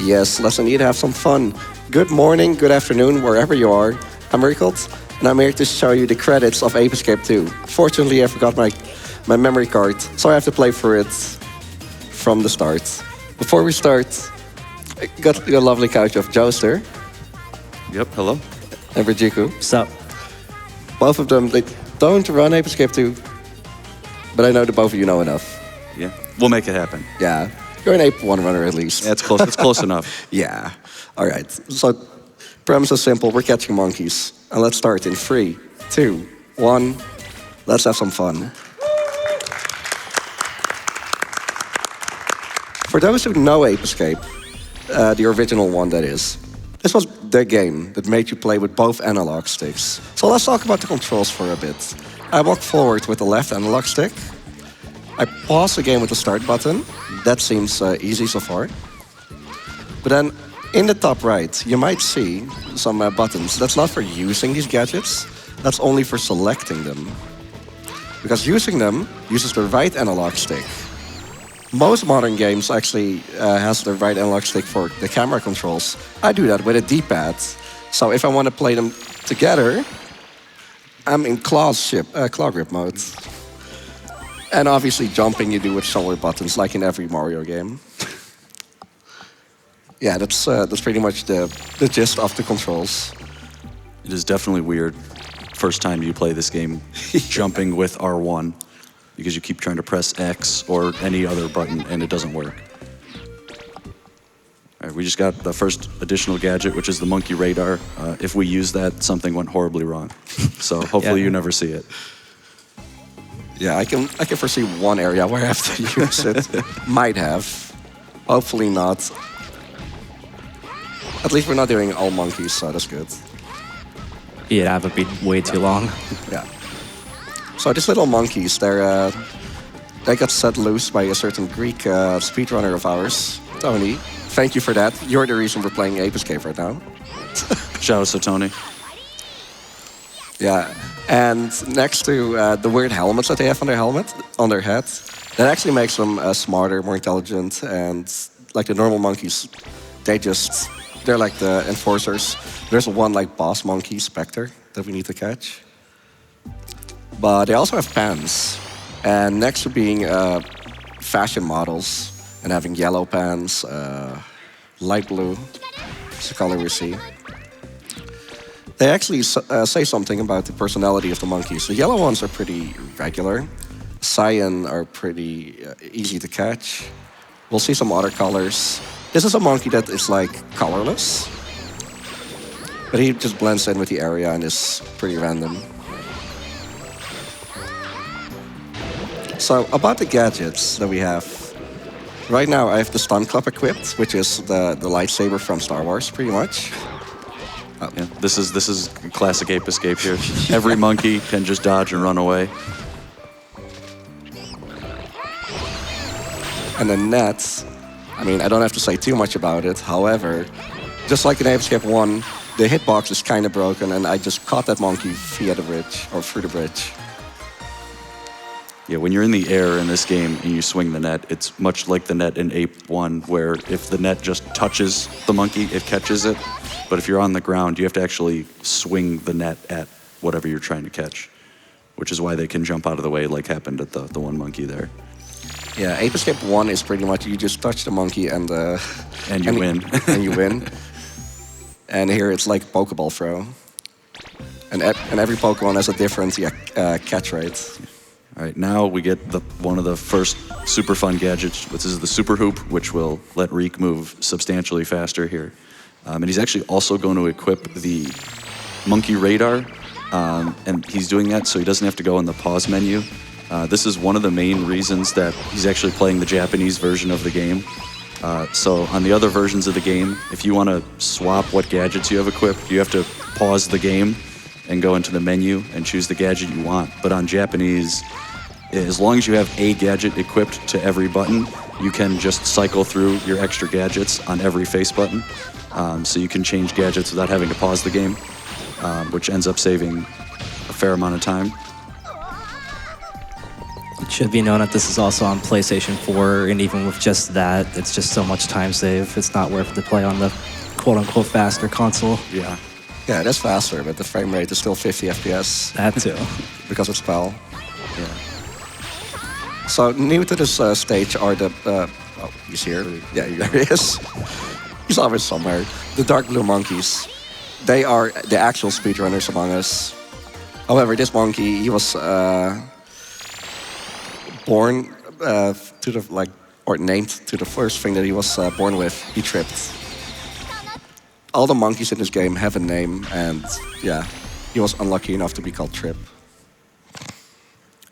Yes, let's indeed have some fun. Good morning, good afternoon, wherever you are. I'm Riekelt, and I'm here to show you the credits of Ape Escape 2. Fortunately, I forgot my memory card, so I have to play for it from the start. Before we start, I got a lovely couch of Joester Yep, hello. and Rijiku. So, Both of them, they don't run Ape Escape 2, but I know that both of you know enough. Yeah, we'll make it happen. Yeah, you're an Ape 1 runner at least. Yeah, it's close. It's close enough. Yeah. All right. So, premise is simple. We're catching monkeys. And let's start in 3, 2, 1. Let's have some fun. For those who know Ape Escape, the original one that is, this was the game that made you play with both analog sticks. So let's talk about the controls for a bit. I walk forward with the left analog stick. I pause the game with the start button. That seems easy so far. But then in the top right, you might see some buttons. That's not for using these gadgets. That's only for selecting them. Because using them uses the right analog stick. Most modern games actually has the right analog stick for the camera controls. I do that with a D-pad. So if I want to play them together, I'm in claw grip mode. And obviously jumping you do with shoulder buttons like in every Mario game. Yeah, that's pretty much the gist of the controls. It is definitely weird. First time you play this game, jumping with R1, because you keep trying to press X or any other button and it doesn't work. All right, we just got the first additional gadget, which is the monkey radar. If we use that, something went horribly wrong. So hopefully you never see it. Yeah, I can foresee one area where I have to use it. Might have. Hopefully not. At least we're not doing all monkeys, so that's good. yeah, that would be way too long. Yeah. So these little monkeys, they got set loose by a certain Greek speedrunner of ours, Tony. Thank you for that. You're the reason we're playing Ape Escape right now. Shout out to Tony. Yeah. And next to the weird helmets that they have on their head, that actually makes them smarter, more intelligent, and like the normal monkeys, they're like the enforcers. There's one like boss monkey, Spectre, that we need to catch. But they also have pants. And next to being fashion models and having yellow pants, light blue, is the color we see. They actually say something about the personality of the monkeys. The yellow ones are pretty regular. Cyan are pretty easy to catch. We'll see some other colors. This is a monkey that is like colorless. But he just blends in with the area and is pretty random. So about the gadgets that we have. Right now I have the stun club equipped, which is the lightsaber from Star Wars, pretty much. Oh. Yeah, this is classic Ape Escape here. Every monkey can just dodge and run away. And the net, I mean, I don't have to say too much about it. However, just like in Ape Escape 1, the hitbox is kind of broken, and I just caught that monkey via the bridge, or through the bridge. Yeah, when you're in the air in this game and you swing the net, it's much like the net in Ape 1, where if the net just touches the monkey, it catches it. But if you're on the ground, you have to actually swing the net at whatever you're trying to catch, which is why they can jump out of the way like happened at the one monkey there. Yeah, Ape Escape 1 is pretty much you just touch the monkey and you win. And you win. And here it's like Pokeball throw. And every Pokemon has a different catch rate. All right, now we get one of the first super fun gadgets, which is the Super Hoop, which will let Reek move substantially faster here. And he's actually also going to equip the monkey radar, and he's doing that so he doesn't have to go in the pause menu. This is one of the main reasons that he's actually playing the Japanese version of the game. So on the other versions of the game, if you want to swap what gadgets you have equipped, you have to pause the game and go into the menu and choose the gadget you want. But on Japanese, as long as you have a gadget equipped to every button, you can just cycle through your extra gadgets on every face button. So you can change gadgets without having to pause the game, which ends up saving a fair amount of time. Should be known that this is also on PlayStation 4, and even with just that, it's just so much time save. It's not worth it to play on the quote-unquote faster console. Yeah. Yeah, it is faster, but the frame rate is still 50 FPS That too. because of spell. Yeah. So new to this stage are the... oh, he's here. Yeah, there he is. He's always somewhere. The dark blue monkeys. They are the actual speedrunners among us. However, this monkey, he was born to the or named to the first thing that he was born with. He tripped. All the monkeys in this game have a name, and yeah, he was unlucky enough to be called Trip.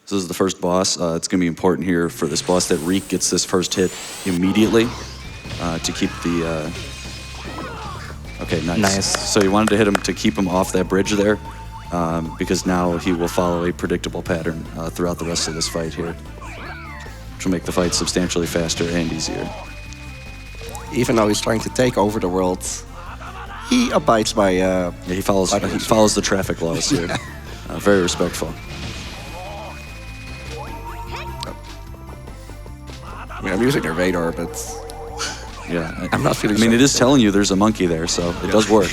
So this is the first boss. It's going to be important here for this boss that Riek gets this first hit immediately to keep the... Okay, nice. Nice. So you wanted to hit him to keep him off that bridge there, because now he will follow a predictable pattern throughout the rest of this fight here, which will make the fight substantially faster and easier. Even though he's trying to take over the world, he abides by... Yeah, he follows the traffic laws here. Very respectful. I mean, I'm using the radar, but Yeah, I'm not feeling I mean, so it is good. telling you there's a monkey there, so it does work.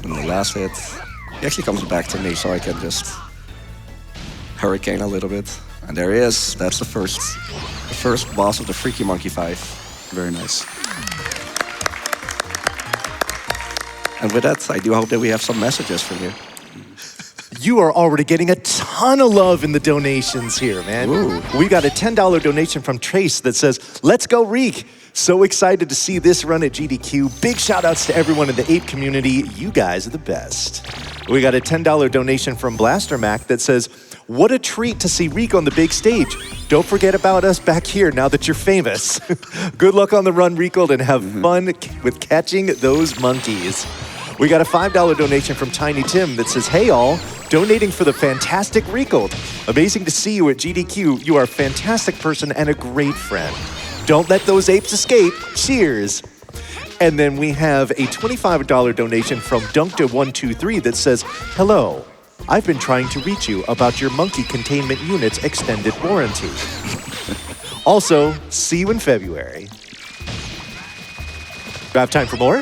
And the last hit, he actually comes back to me, so I can just hurricane a little bit. And there he is. That's the first boss of the Freaky Monkey 5. Very nice. And with that, I do hope that we have some messages from you. You are already getting a ton of love in the donations here, man. Ooh. We got a $10 donation from Trace that says, "Let's go, Riek. So excited to see this run at GDQ. Big shout outs to everyone in the ape community. You guys are the best." We got a $10 donation from Blaster Mac that says, "What a treat to see Riek on the big stage. Don't forget about us back here now that you're famous." Good luck on the run, Riekelt, and have fun with catching those monkeys. We got a $5 donation from Tiny Tim that says, "Hey all, donating for the fantastic Riekelt. Amazing to see you at GDQ. You are a fantastic person and a great friend. Don't let those apes escape. Cheers." And then we have a $25 donation from Dunkta123 that says, "Hello, I've been trying to reach you about your monkey containment unit's extended warranty. Also, see you in February." Do I have time for more?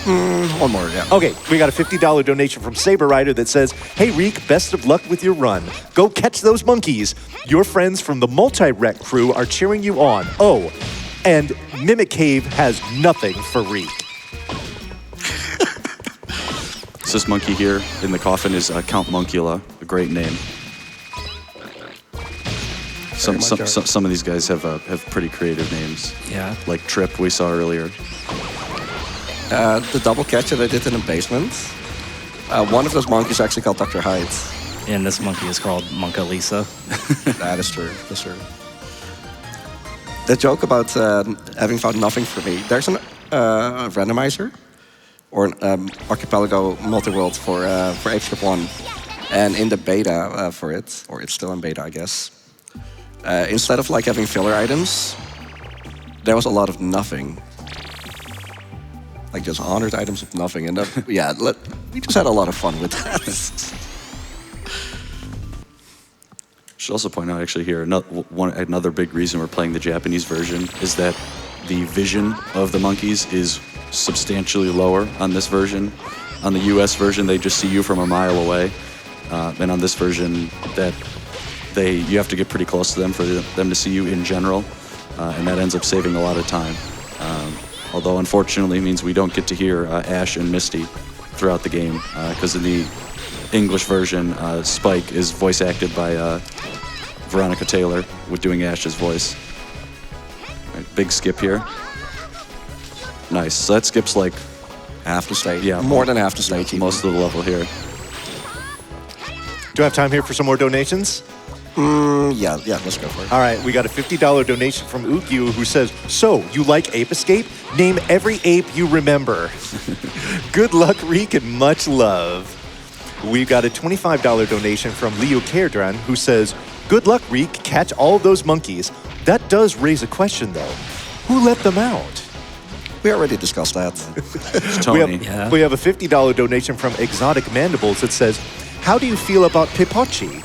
One more, yeah. Okay, we got a $50 donation from Saber Rider that says, "Hey Riek, best of luck with your run. Go catch those monkeys. Your friends from the Multi-Rec crew are cheering you on. Oh, and Mimic Cave has nothing for Riek." So this monkey here in the coffin is Count Moncula, a great name. Some of these guys have pretty creative names. Yeah. Like Trip we saw earlier. The double catch that I did in the basement, one of those monkeys actually called Dr. Hyde. And this monkey is called Monka Lisa. That is true, that's true. The joke about having found nothing for me, there's a randomizer, or an archipelago multi-world for ApeScript 1. And in the beta for it, or it's still in beta, I guess, instead of like having filler items, there was a lot of nothing. Like just 100 items of nothing. And yeah, we just had a lot of fun with that. Should also point out actually here, another big reason we're playing the Japanese version is that the vision of the monkeys is substantially lower on this version. On the US version, they just see you from a mile away. And on this version, you have to get pretty close to them for them to see you in general. And that ends up saving a lot of time. Although unfortunately means we don't get to hear Ash and Misty throughout the game, because in the English version, Spike is voice acted by Veronica Taylor with doing Ash's voice. Right, big skip here. Nice. So that skips like Half the stage. Yeah, More than half the stage. most of the level here. Do I have time here for some more donations? Yeah, let's go for it. All right, we got a $50 donation from Ugyu who says, "So, you like Ape Escape? Name every ape you remember." Good luck, Riek, and much love. We got a $25 donation from Leo Kerdran who says, "Good luck, Riek. Catch all of those monkeys. That does raise a question, though. Who let them out?" We already discussed that. Tony. We have a $50 donation from Exotic Mandibles that says, how do you feel about Pipochi?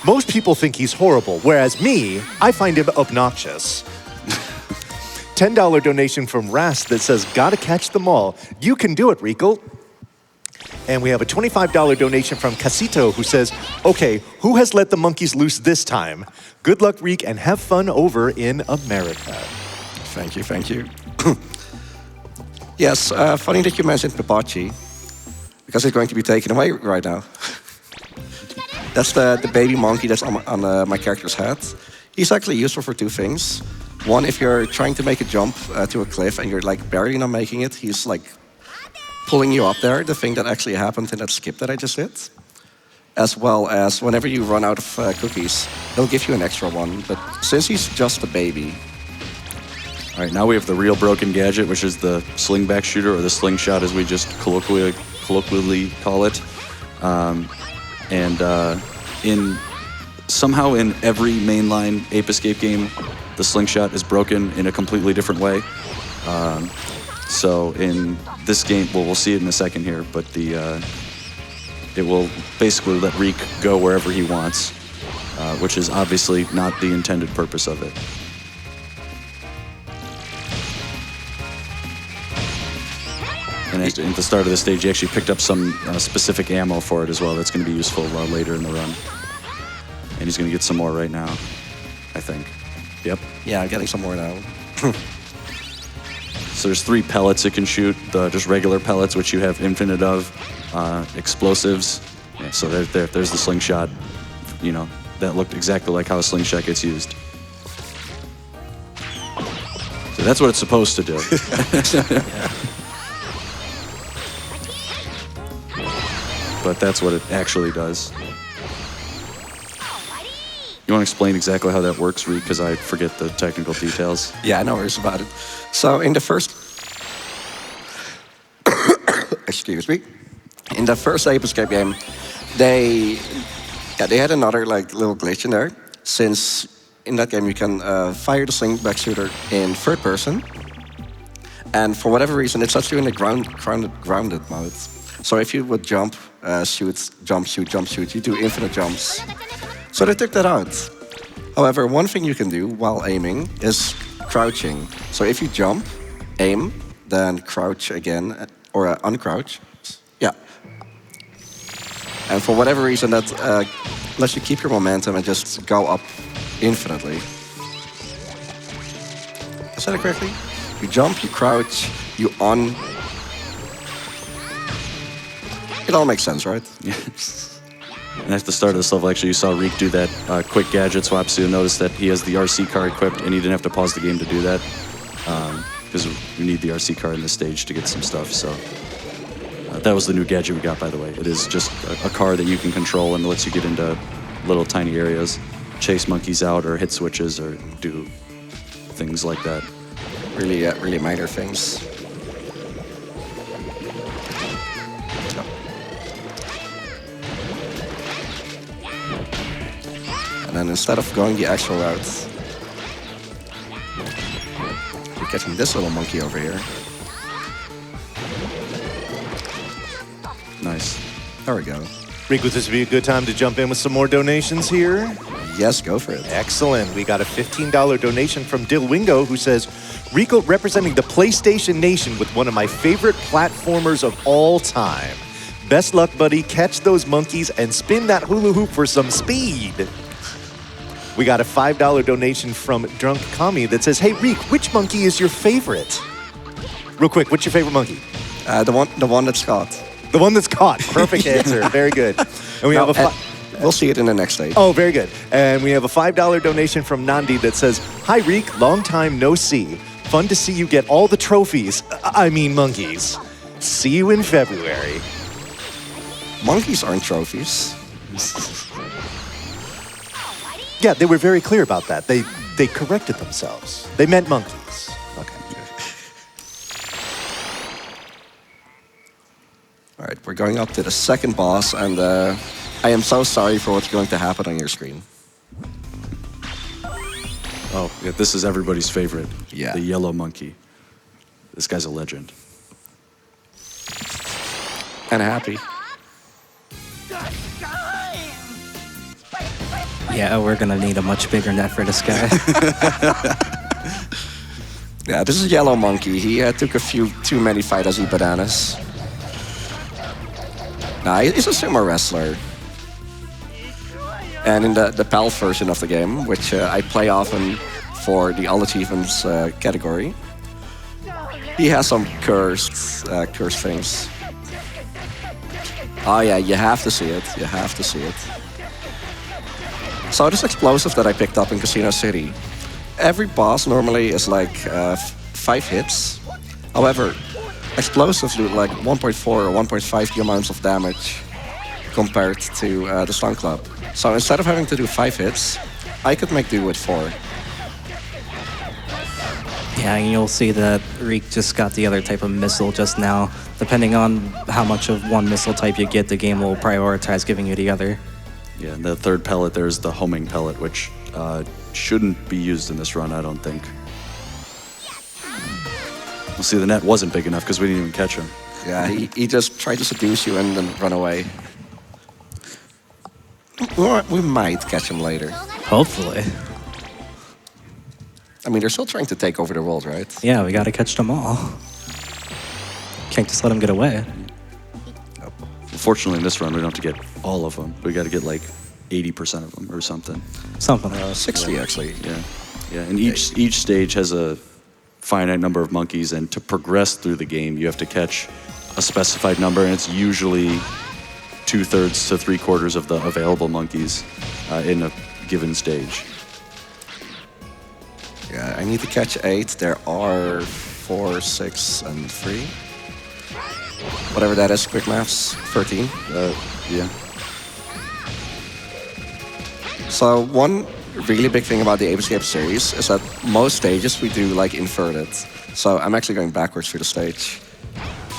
Most people think he's horrible, whereas me, I find him obnoxious. $10 donation from Rast that says, gotta catch them all. You can do it, Riekelt. And we have a $25 donation from Casito who says, okay, who has let the monkeys loose this time? Good luck, Riek, and have fun over in America. Thank you, thank you. Yes, funny that you mentioned Pipochi, because it's going to be taken away right now. That's the baby monkey that's on my character's head. He's actually useful for two things. One, if you're trying to make a jump to a cliff and you're like barely not making it, he's like pulling you up there, the thing that actually happened in that skip that I just did. As well as whenever you run out of cookies, he'll give you an extra one. But since he's just a baby... All right, now we have the real broken gadget, which is the slingback shooter, or the slingshot as we just colloquially call it. Somehow in every mainline Ape Escape game, the slingshot is broken in a completely different way. So in this game, well, we'll see it in a second here, but it will basically let Riek go wherever he wants, which is obviously not the intended purpose of it. And at the start of the stage, he actually picked up some specific ammo for it as well. That's going to be useful later in the run. And he's going to get some more right now, I think. Yep. Yeah, I'm getting some more now. So there's 3 pellets it can shoot, just regular pellets, which you have infinite of, explosives. Yeah, so there's the slingshot. You know, that looked exactly like how a slingshot gets used. So that's what it's supposed to do. But that's what it actually does. You want to explain exactly how that works, Riek? Because I forget the technical details. Yeah, no worries about it. So in the first... Excuse me. In the first Ape Escape game, they had another like little glitch in there. Since in that game you can fire the slingback shooter in third person. And for whatever reason, it sets you in the grounded mode. So if you would jump, shoot, jump, shoot, jump, shoot, you do infinite jumps. So they took that out. However, one thing you can do while aiming is crouching. So if you jump, aim, then crouch again, or uncrouch. Yeah. And for whatever reason, that lets you keep your momentum and just go up infinitely. I said it correctly? You jump, you crouch, you on. It all makes sense, right? And at the start of this level, actually, you saw Riek do that quick gadget swap, so you'll notice that he has the RC car equipped, and he didn't have to pause the game to do that, because we need the RC car in this stage to get some stuff, so... that was the new gadget we got, by the way. It is just a car that you can control and lets you get into little tiny areas, chase monkeys out, or hit switches, or do things like that. Really minor things. And then instead of going the actual route, we're catching this little monkey over here. Nice. There we go. Riek, would this be a good time to jump in with some more donations here? Yes, go for it. Excellent. We got a $15 donation from Dilwingo who says, Riekelt representing the PlayStation Nation with one of my favorite platformers of all time. Best luck, buddy. Catch those monkeys and spin that hula hoop for some speed. We got a $5 donation from Drunk Kami that says, hey, Riek, which monkey is your favorite? Real quick, what's your favorite monkey? The one that's caught. The one that's caught. Perfect answer. Very good. And we have a we'll see it in the next stage. Oh, very good. And we have a $5 donation from Nandi that says, hi, Riek, long time no see. Fun to see you get all the trophies. I mean monkeys. See you in February. Monkeys aren't trophies. Yeah, they were very clear about that. They corrected themselves. They meant monkeys. Okay. All right, we're going up to the second boss, and I am so sorry for what's going to happen on your screen. Oh, yeah, this is everybody's favorite. Yeah. The yellow monkey. This guy's a legend. And happy. Yeah, we're gonna need a much bigger net for this guy. Yeah, this is Yellow Monkey. He took a few too many Fight As bananas. Nah, he's a sumo wrestler. And in the PAL version of the game, which I play often for the All Achievements category, he has some cursed things. Oh yeah, you have to see it. You have to see it. So this explosive that I picked up in Casino City, every boss normally is like 5 hits. However, explosives do like 1.4 or 1.5 the amounts of damage compared to the Stun Club. So instead of having to do 5 hits, I could make do with 4. Yeah, and you'll see that Riek just got the other type of missile just now. Depending on how much of one missile type you get, the game will prioritize giving you the other. Yeah, and the third pellet, there's the homing pellet, which shouldn't be used in this run, I don't think. We'll see, the net wasn't big enough because we didn't even catch him. Yeah, he just tried to seduce you and then run away. We might catch him later. Hopefully. I mean, they're still trying to take over the world, right? Yeah, we gotta catch them all. Can't just let them get away. Fortunately, in this run, we don't have to get all of them. We got to get like 80% of them or something. Something like that. 60 actually. Yeah, yeah. And each stage has a finite number of monkeys, and to progress through the game, you have to catch a specified number, and it's usually 2/3 to 3/4 of the available monkeys in a given stage. Yeah, I need to catch 8. There are 4, 6, and 3. Whatever that is, quick maths, 13. Yeah. So one really big thing about the Ape Escape series is that most stages we do like inverted. So I'm actually going backwards through the stage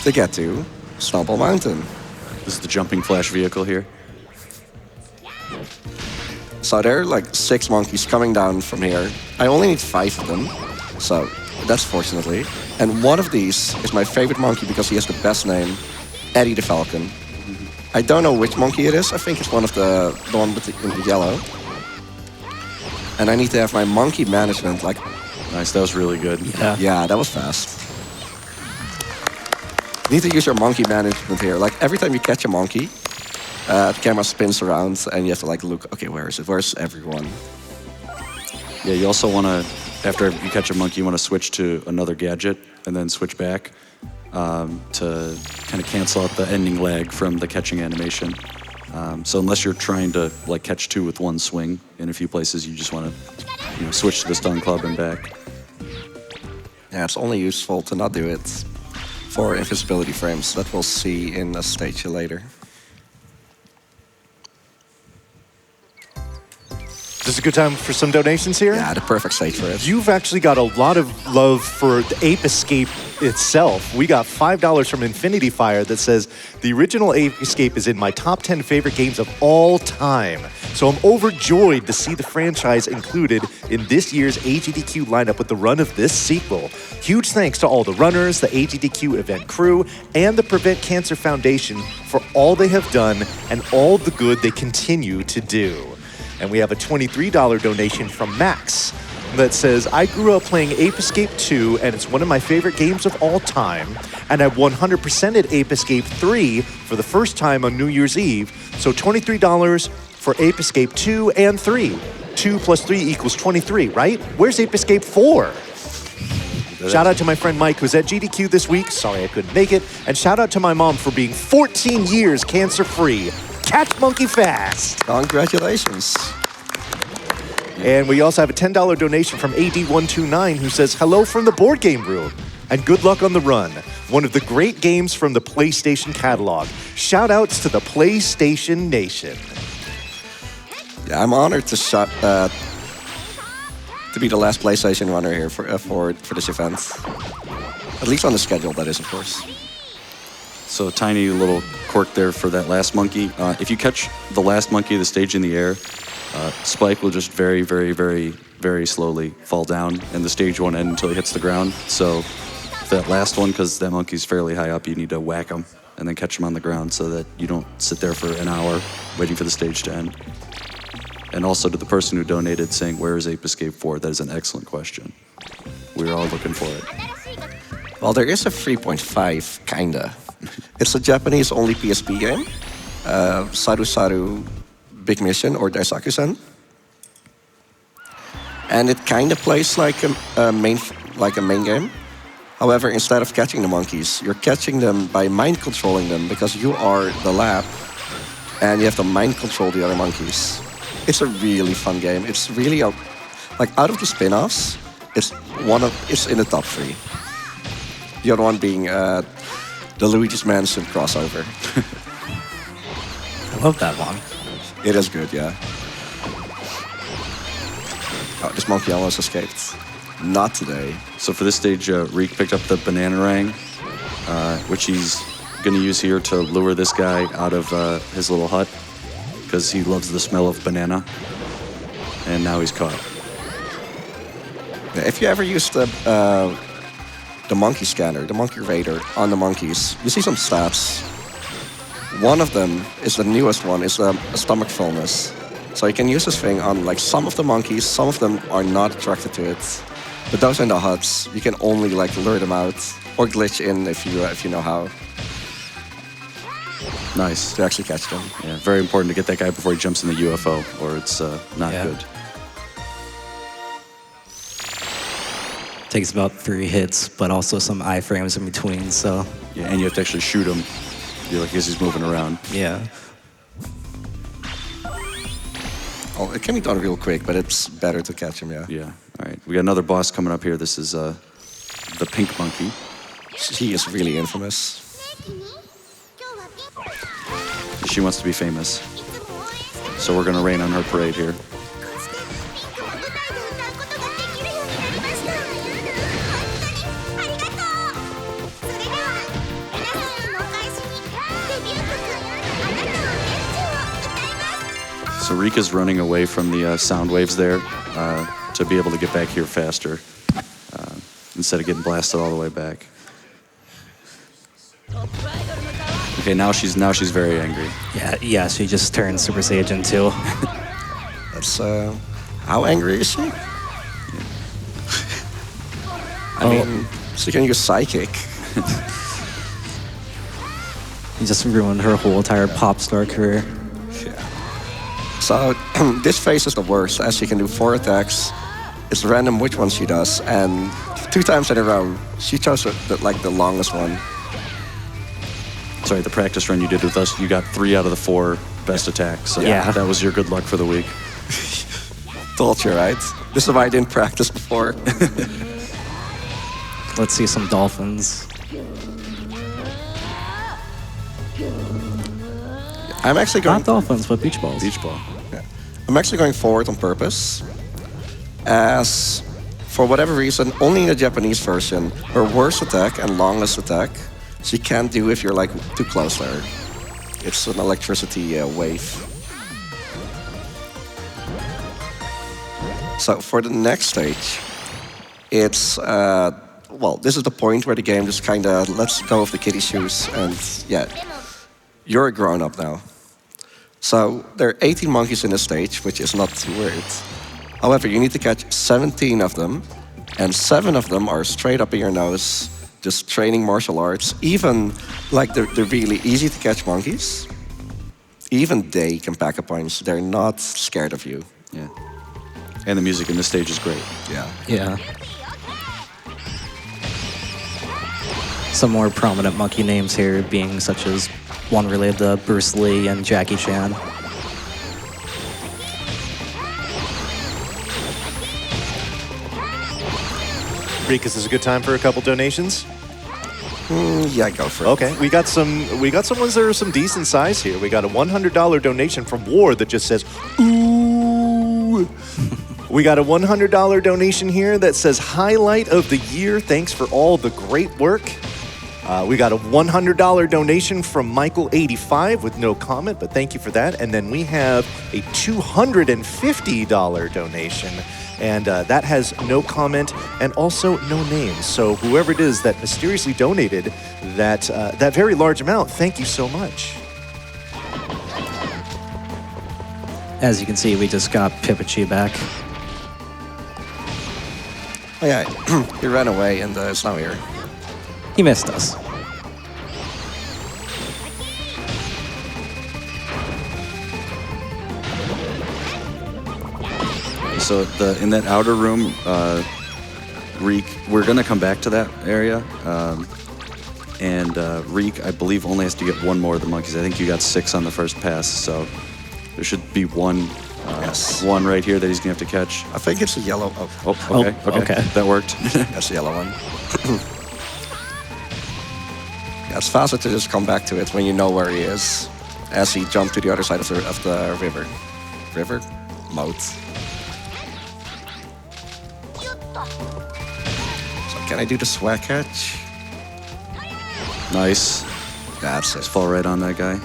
to get to Snowball Mountain. This is the jumping flash vehicle here. So there are like 6 monkeys coming down from here. I only need 5 of them, so that's fortunately. And one of these is my favorite monkey because he has the best name, Eddie the Falcon. I don't know which monkey it is. I think it's one of the one with in the yellow. And I need to have my monkey management like. Nice, that was really good. Yeah, that was fast. You need to use your monkey management here. Like every time you catch a monkey, the camera spins around and you have to like look. Okay, where is it? Where's everyone? Yeah, you also want to, after you catch a monkey, you want to switch to another gadget and then switch back to kind of cancel out the ending lag from the catching animation. So unless you're trying to like catch 2 with one swing in a few places, you just want to switch to the Stun Club and back. Yeah, it's only useful to not do it for invisibility frames. That we'll see in a stage later. This is a good time for some donations here? Yeah, the perfect stage for it. You've actually got a lot of love for the Ape Escape itself. We got $5 from Infinity Fire that says, the original Ape Escape is in my top 10 favorite games of all time. So I'm overjoyed to see the franchise included in this year's AGDQ lineup with the run of this sequel. Huge thanks to all the runners, the AGDQ event crew, and the Prevent Cancer Foundation for all they have done and all the good they continue to do. And we have a $23 donation from Max that says, I grew up playing Ape Escape 2, and it's one of my favorite games of all time. And I 100%ed Ape Escape 3 for the first time on New Year's Eve. So $23 for Ape Escape 2 and 3. 2 plus 3 equals 23, right? Where's Ape Escape 4? Shout out to my friend Mike, who's at GDQ this week. Sorry I couldn't make it. And shout out to my mom for being 14 years cancer-free. Catch monkey fast. Congratulations. And we also have a $10 donation from AD129 who says, hello from the board game room and good luck on the run. One of the great games from the PlayStation catalog. Shout outs to the PlayStation Nation. Yeah, I'm honored to be the last PlayStation runner here for this event. At least on the schedule, that is, of course. So tiny little quirk there for that last monkey. If you catch the last monkey of the stage in the air, Spike will just very, very, very, very slowly fall down, and the stage won't end until he hits the ground. So that last one, because that monkey's fairly high up, you need to whack him and then catch him on the ground so that you don't sit there for an hour waiting for the stage to end. And also to the person who donated saying, where is Ape Escape 4? That is an excellent question. We're all looking for it. Well, there is a 3.5, kinda. It's a Japanese-only PSP game. Saru Saru Big Mission, or Daisaku-sen. And it kinda plays like a main game. However, instead of catching the monkeys, you're catching them by mind controlling them because you are the lab and you have to mind control the other monkeys. It's a really fun game. It's really like out of the spin-offs, it's in the top 3. The other one being the Luigi's Mansion crossover. I love that one. It is good, yeah. Oh, this monkey almost escaped. Not today. So for this stage, Riek picked up the banana rang, which he's going to use here to lure this guy out of his little hut because he loves the smell of banana. And now he's caught. Yeah, if you ever use the monkey scanner, the monkey radar on the monkeys, you see some stats. One of them is the newest one, is a stomach fullness. So you can use this thing on like some of the monkeys. Some of them are not attracted to it. But those in the huts, you can only like lure them out or glitch in if you know how Nice. to actually catch them. Yeah, very important to get that guy before he jumps in the UFO, or it's not Yeah. good. Takes about 3 hits, but also some iframes in between, so Yeah, and you have to actually shoot him, like as he's moving around. yeah. Oh, it can be done real quick, but it's better to catch him, yeah. Yeah. All right. We got another boss coming up here. This is the pink monkey. He is really infamous. She wants to be famous, so we're gonna rain on her parade here. So Riek is running away from the sound waves there to be able to get back here faster instead of getting blasted all the way back. Okay, now she's very angry. Yeah, she just turned Super Saiyan too. That's how angry is she? I mean, she can use psychic. You just ruined her whole entire pop star career. So this phase is the worst, as she can do 4 attacks. It's random which one she does, and 2 times in a row, she chose the longest one. Sorry, the practice run you did with us, you got 3 out of the 4 best attacks. So Yeah. that was your good luck for the week. Told you, right? This is why I didn't practice before. Let's see some dolphins. I'm actually going. Not dolphins, but beach balls. Beach ball. I'm actually going forward on purpose, as for whatever reason, only in the Japanese version, her worst attack and longest attack, she can't do if you're like too close to her. It's an electricity wave. So for the next stage, it's well, this is the point where the game just kind of lets go of the kiddie shoes, and yeah, you're a grown-up now. So there are 18 monkeys in this stage, which is not too weird. However, you need to catch 17 of them, and 7 of them are straight up in your nose, just training martial arts. Even like the really easy to catch monkeys, even they can pack a punch. They're not scared of you. Yeah. And the music in this stage is great. Yeah. Yeah. Some more prominent monkey names here being such as one related to Bruce Lee and Jackie Chan. Riek, is this a good time for a couple donations? Yeah, go for it. Okay, we got some ones that are some decent size here. We got a $100 donation from War that just says, ooh. We got a $100 donation here that says, highlight of the year, thanks for all the great work. We got a $100 donation from Michael85 with no comment, but thank you for that. And then we have a $250 donation, and that has no comment and also no name. So whoever it is that mysteriously donated that very large amount, thank you so much. As you can see, we just got Pipichi back. Oh yeah, he ran away and is now here. He missed us. So in that outer room, Reek, we're gonna come back to that area. And Reek, I believe, only has to get one more of the monkeys. I think you got 6 on the first pass, so there should be one right here that he's gonna have to catch. I think it's a yellow. Oh, okay. That worked. That's the yellow one. Yeah, it's faster to just come back to it when you know where he is, as he jumped to the other side of the river. River? Moat. So can I do the swag catch? Nice. That's it. Just fall right on that guy.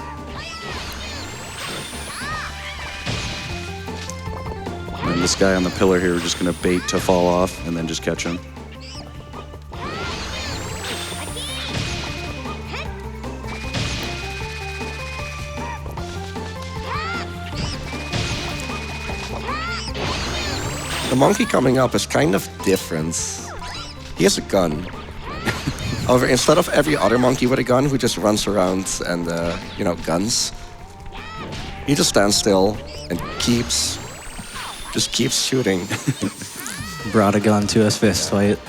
And this guy on the pillar here, we're just gonna bait to fall off and then just catch him. The monkey coming up is kind of different. He has a gun. However, instead of every other monkey with a gun who just runs around and, guns, he just stands still and keeps shooting. Brought a gun to his fist fight.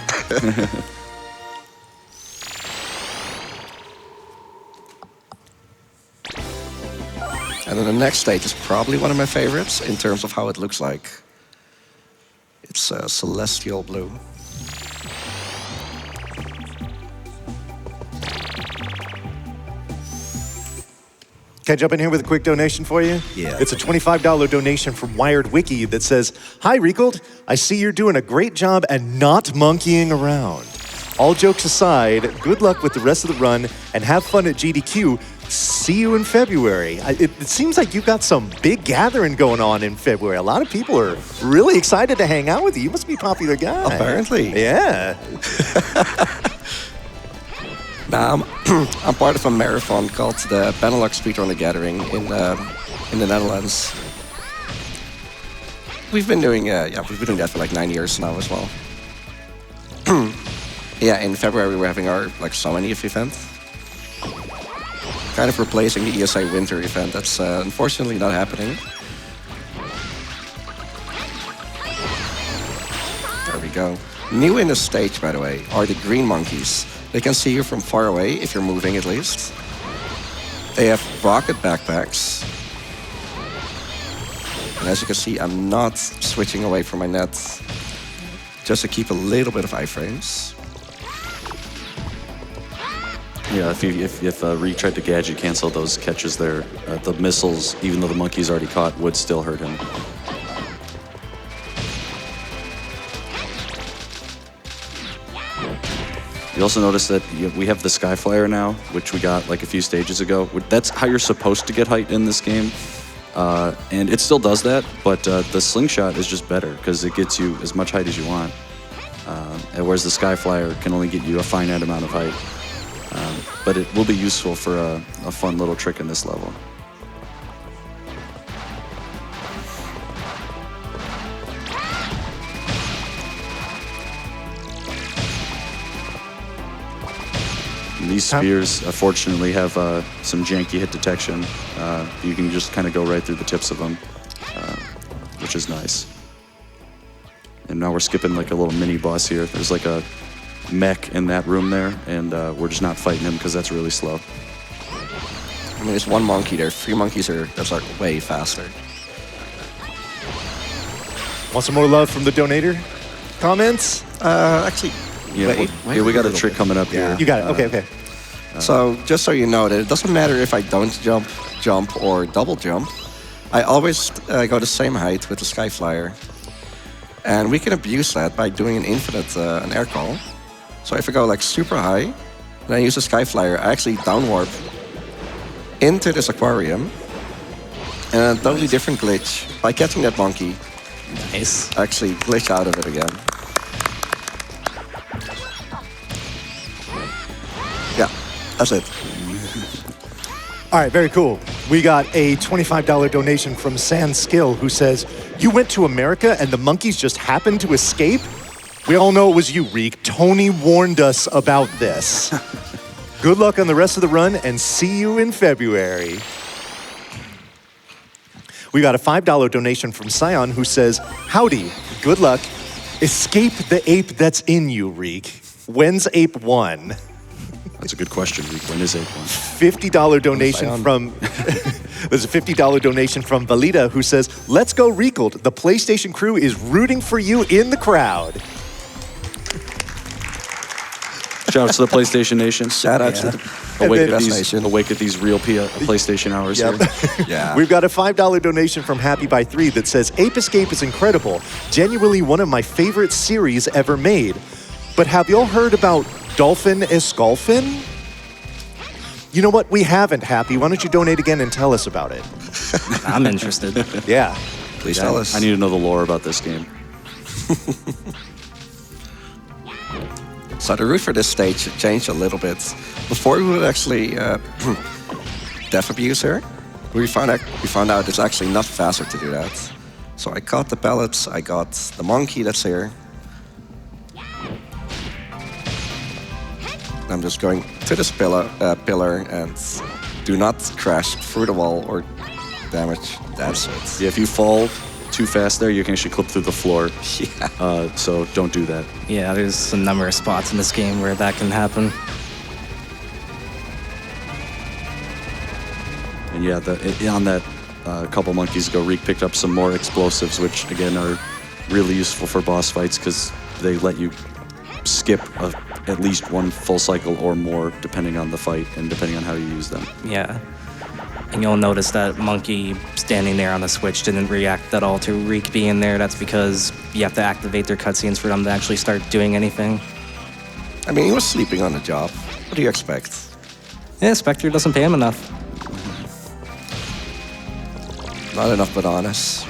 And then the next stage is probably one of my favorites in terms of how it looks like. It's celestial blue. Can I jump in here with a quick donation for you? Yeah. It's a $25 donation from Wired Wiki that says, "Hi, Riekelt. I see you're doing a great job and not monkeying around. All jokes aside, good luck with the rest of the run and have fun at GDQ. See you in February." It seems like you've got some big gathering going on in February. A lot of people are really excited to hang out with you. You must be a popular guy. Apparently. Yeah. Now, I'm part of a marathon called the Benelux Speedrunner Gathering in the Netherlands. We've been doing that for like 9 years now as well. Yeah, in February we're having our Summer Eve event, kind of replacing the ESA Winter event. That's unfortunately not happening. There we go. New in the stage, by the way, are the green monkeys. They can see you from far away, if you're moving at least. They have rocket backpacks. And as you can see, I'm not switching away from my net, just to keep a little bit of iframes. Yeah, if Reek tried to gadget cancel those catches there, the missiles, even though the monkey's already caught, would still hurt him. You also notice that we have the Skyflyer now, which we got like a few stages ago. That's how you're supposed to get height in this game. And it still does that, but the slingshot is just better because it gets you as much height as you want. Whereas the Skyflyer can only get you a finite amount of height. But it will be useful for a fun little trick in this level. And these spears, fortunately, have some janky hit detection. You can just kind of go right through the tips of them, which is nice. And now we're skipping like a little mini boss here. There's like a mech in that room there, and we're just not fighting him because that's really slow. I mean, there's one monkey there. 3 monkeys that's like way faster. Want some more love from the donator? Comments? Actually, we got a trick coming up here. You got it. Okay. So just so you know that it doesn't matter if I don't jump, or double jump. I always go the same height with the Skyflyer. And we can abuse that by doing an infinite an air call. So if I go like super high, And I use a Sky Flyer. I actually downwarp into this aquarium. And a totally different glitch. By catching that monkey, Nice. I actually glitch out of it again. Yeah, that's it. All right, very cool. We got a $25 donation from San Skill, who says, "You went to America and the monkeys just happened to escape? We all know it was you, Reek. Tony warned us about this. Good luck on the rest of the run and see you in February." We got a $5 donation from Scion, who says, "Howdy, good luck. Escape the ape that's in you, Reek. When's ape 1? That's a good question, Reek. When is Ape 1? $50 donation from there's a $50 donation from Valida, who says, "Let's go Riekelt. The PlayStation crew is rooting for you in the crowd." Shout out to the PlayStation Nation. Shout out to the Awake best nation. awake at these real PlayStation hours Yep. here. Yeah. We've got a $5 donation from Happy by 3 that says, "Ape Escape is incredible. Genuinely one of my favorite series ever made. But have y'all heard about Dolphin Escolphin?" You know what? We haven't, Happy. Why don't you donate again and tell us about it? I'm interested. Yeah. Please tell us. I need to know the lore about this game. So the route for this stage changed a little bit. Before we would actually death abuser, we found out it's actually not faster to do that. So I got the pellets, I got the monkey that's here. I'm just going to this pillar and do not crash through the wall or damage. That's it. Yeah, if you fall too fast there, you can actually clip through the floor. Yeah. So don't do that. Yeah, there's a number of spots in this game where that can happen. And yeah, on that couple monkeys ago, Reek picked up some more explosives, which again are really useful for boss fights because they let you skip at least one full cycle or more, depending on the fight and depending on how you use them. Yeah. And you'll notice that monkey standing there on the switch didn't react at all to Reek being there. That's because you have to activate their cutscenes for them to actually start doing anything. I mean, he was sleeping on the job. What do you expect? Yeah, Spectre doesn't pay him enough. Not enough bananas.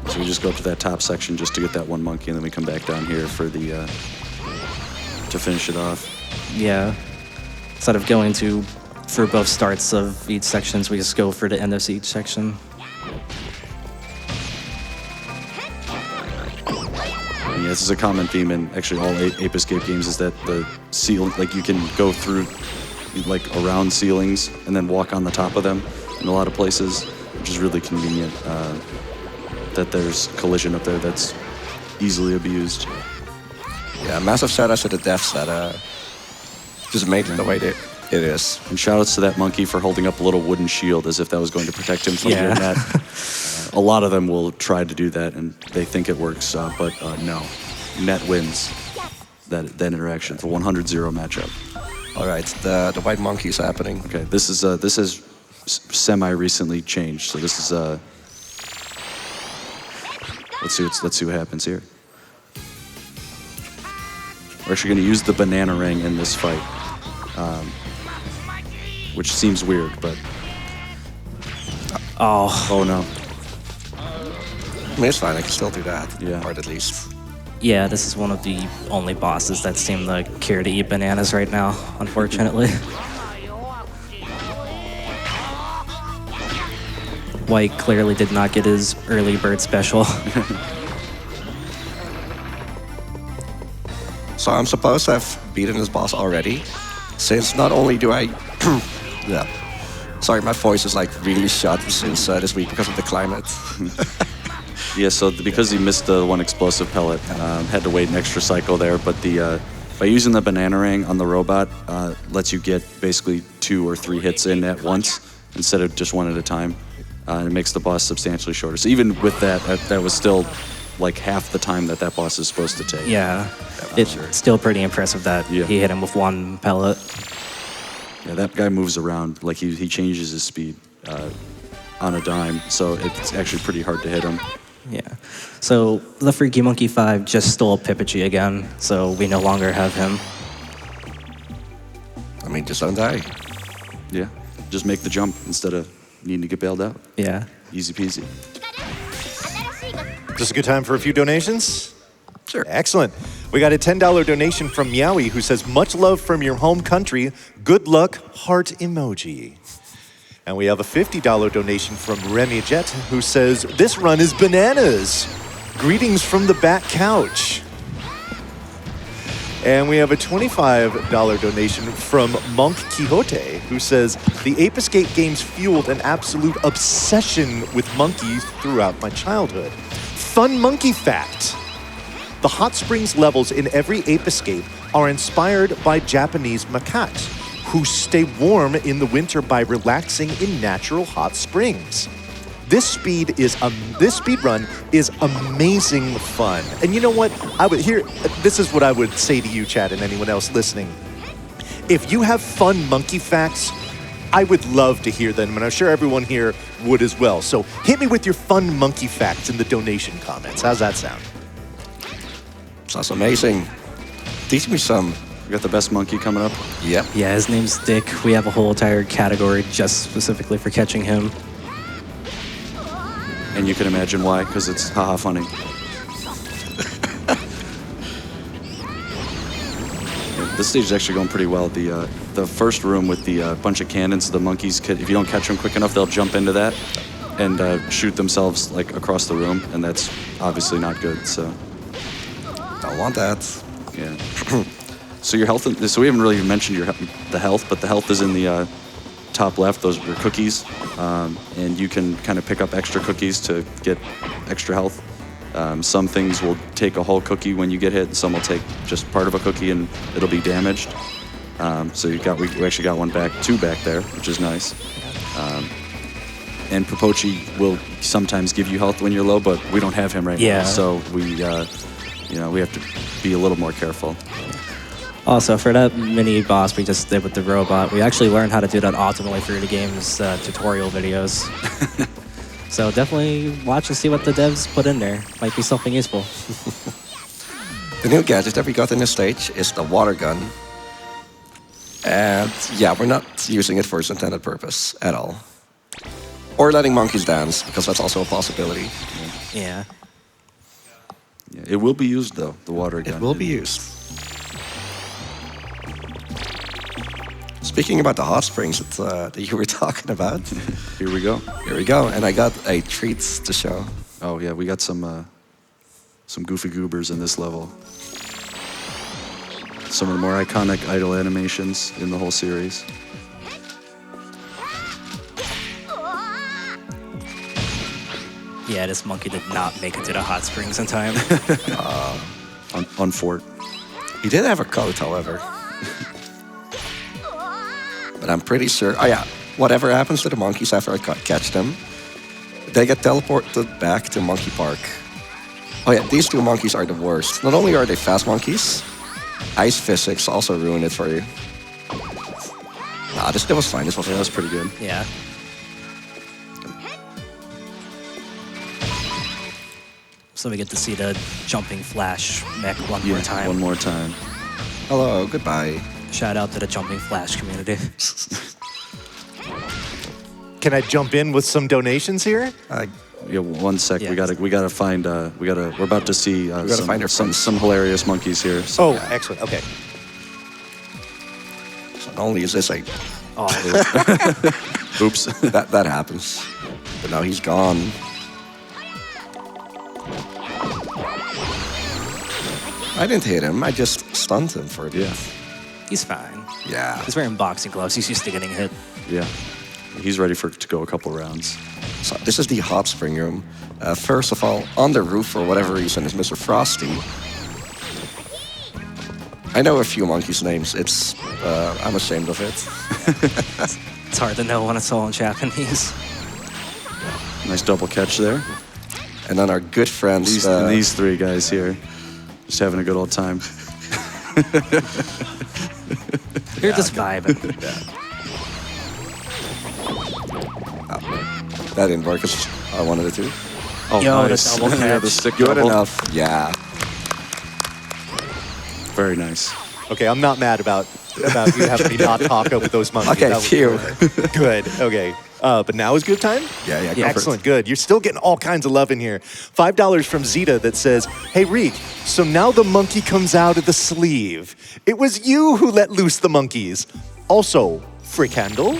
So we just go up to that top section just to get that one monkey, and then we come back down here for the to finish it off. Yeah. Instead of going for both starts of each sections, we just go for the end of each section. And yeah, this is a common theme in actually all Ape Escape games, is that the ceiling, like you can go through like around ceilings and then walk on the top of them in a lot of places, which is really convenient. That there's collision up there that's easily abused. Yeah, massive shout outs to the devs that just made it the way it is. And shout outs to that monkey for holding up a little wooden shield as if that was going to protect him from your net. A lot of them will try to do that and they think it works, but no. Net wins that interaction. It's a 100-0 matchup. All right, the white monkey is happening. Okay, this is semi-recently changed. So this is let's see what happens here. We're actually going to use the banana ring in this fight, which seems weird, but oh no. I mean, it's fine. I can still do that. Yeah. Or at least. Yeah, this is one of the only bosses that seem to care to eat bananas right now, unfortunately. White clearly did not get his early bird special. So I'm supposed to have beaten this boss already, since not only do I... yeah. Sorry, my voice is like really shot since this week because of the climate. Yeah, so because he missed the one explosive pellet, had to wait an extra cycle there, but by using the banana ring on the robot, lets you get basically 2 or 3 hits in at once instead of just one at a time. And it makes the boss substantially shorter. So even with that was still like half the time that boss is supposed to take. Yeah, it's still pretty impressive that Yeah. he hit him with one pellet. Yeah, that guy moves around, like he changes his speed on a dime, so it's actually pretty hard to hit him. Yeah. So the Freaky Monkey 5 just stole Pippichi again, so we no longer have him. I mean, just don't die. Yeah, just make the jump instead of needing to get bailed out. Yeah. Easy peasy. Just a good time for a few donations? Sure. Excellent. We got a $10 donation from Meowie who says, much love from your home country. Good luck, heart emoji. And we have a $50 donation from Remy Jet who says, this run is bananas. Greetings from the back couch. And we have a $25 donation from Monk Quixote who says, the Ape Escape games fueled an absolute obsession with monkeys throughout my childhood. Fun monkey fact. The hot springs levels in every Ape Escape are inspired by Japanese macaques who stay warm in the winter by relaxing in natural hot springs. This speed run is amazing fun. And you know what? This is what I would say to you, Chad, and anyone else listening. If you have fun monkey facts, I would love to hear them, and I'm sure everyone here would as well. So hit me with your fun monkey facts in the donation comments. How's that sound? Sounds amazing. Teach me some. We got the best monkey coming up. Yep. Yeah, his name's Dick. We have a whole entire category just specifically for catching him. And you can imagine why, because it's haha funny. Yeah, this stage is actually going pretty well. The first room with the bunch of cannons, the monkeys, if you don't catch them quick enough, they'll jump into that and shoot themselves like across the room, and that's obviously not good. So Don't want that. yeah. So your health. So we haven't really mentioned the health, but the health is in the top left. Those are cookies, and you can kind of pick up extra cookies to get extra health. Some things will take a whole cookie when you get hit, and some will take just part of a cookie and it'll be damaged. So we actually got two back there, which is nice. And Popochi will sometimes give you health when you're low, but we don't have him right now, so we have to be a little more careful. Also, for that mini boss we just did with the robot, we actually learned how to do that optimally through the game's tutorial videos. So definitely watch and see what the devs put in there. Might be something useful. The new gadget that we got in this stage is the water gun. And yeah, we're not using it for its intended purpose at all. Or letting monkeys dance, because that's also a possibility. Yeah. Yeah, it will be used, though, the water gun. It will be used. Speaking about the hot springs that you were talking about. Here we go. Here we go. And I got a treat to show. Oh, yeah, we got some goofy goobers in this level. Some of the more iconic idle animations in the whole series. Yeah, this monkey did not make it to the hot springs in time. On Fort. He did have a coat, however. But I'm pretty sure... Oh yeah, whatever happens to the monkeys after I catch them, they get teleported back to Monkey Park. Oh yeah, these two monkeys are the worst. Not only are they fast monkeys, ice physics also ruin it for you. Nah, this was fine. This was pretty good. Yeah. So we get to see the jumping flash mech one more time. One more time. Hello, goodbye. Shout out to the jumping flash community. Can I jump in with some donations here? Yeah, 1 sec. Yeah. We gotta find. We're about to see some hilarious monkeys here. So. Oh, excellent. Okay. So not only is this a... Oh, Oops. that happens. But now he's gone. I didn't hit him. I just stunned him for a bit. Yeah. he's fine. Yeah. He's wearing boxing gloves. He's used to getting hit. Yeah. He's ready to go a couple rounds. So this is the hot spring room. First of all, on the roof, for whatever reason, is Mr. Frosty. I know a few monkeys' names. I'm ashamed of it. It's hard to know when it's all in Japanese. Nice double catch there. And then our good friends... These three guys here, just having a good old time. You're just vibing. That didn't work as I wanted it to. Oh, Yo, the nice. double Yeah, the catch. stick Good double. enough. Yeah. Very nice. Okay, I'm not mad about you having me not talk over those monkeys. Okay, That was phew. good. Okay. But now is good time? Yeah, go for it. Excellent, good. You're still getting all kinds of love in here. $5 from Zeta that says, hey, Reek, so now the monkey comes out of the sleeve. It was you who let loose the monkeys. Also, Frickhandle,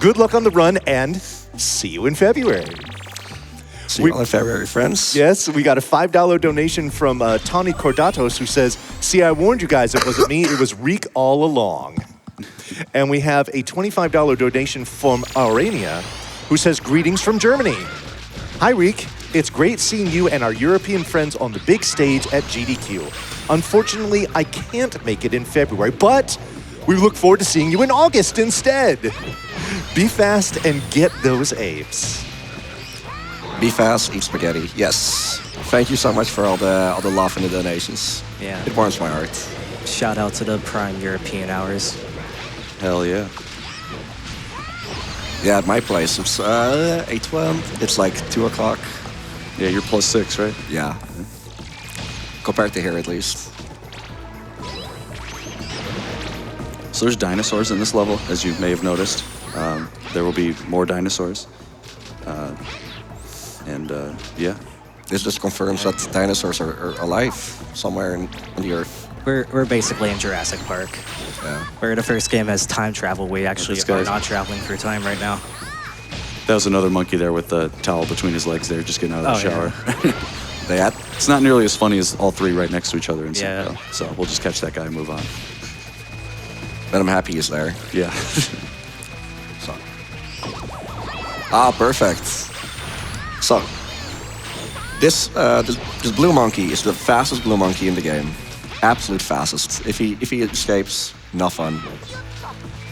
good luck on the run and see you in February. See you all in February, friends. Yes, we got a $5 donation from Tawny Cordatos who says, see, I warned you guys it wasn't me, it was Reek all along. And we have a $25 donation from Arania who says, greetings from Germany. Hi, Reek. It's great seeing you and our European friends on the big stage at GDQ. Unfortunately, I can't make it in February, but we look forward to seeing you in August instead. Be fast and get those apes. Be fast, eat spaghetti. Yes. Thank you so much for all the love and the donations. Yeah. It warms my heart. Shout out to the prime European hours. Hell yeah. Yeah, at my place it's 8:12. It's like 2 o'clock. Yeah, you're +6, right? Yeah. Compared to here, at least. So there's dinosaurs in this level, as you may have noticed. There will be more dinosaurs. Yeah. This just confirms that dinosaurs are alive somewhere on the Earth. We're basically in Jurassic Park. Yeah. Where the first game has time travel, we actually this are guy's- not traveling through time right now. That was another monkey there with the towel between his legs there, just getting out of the Oh, yeah. shower. They had It's not nearly as funny as all three right next to each other in Yeah. though. So we'll just catch that guy and move on. but I'm happy he's there. Yeah. So. Ah, perfect. So, this blue monkey is the fastest blue monkey in the game. Absolute fastest. If he escapes, no fun.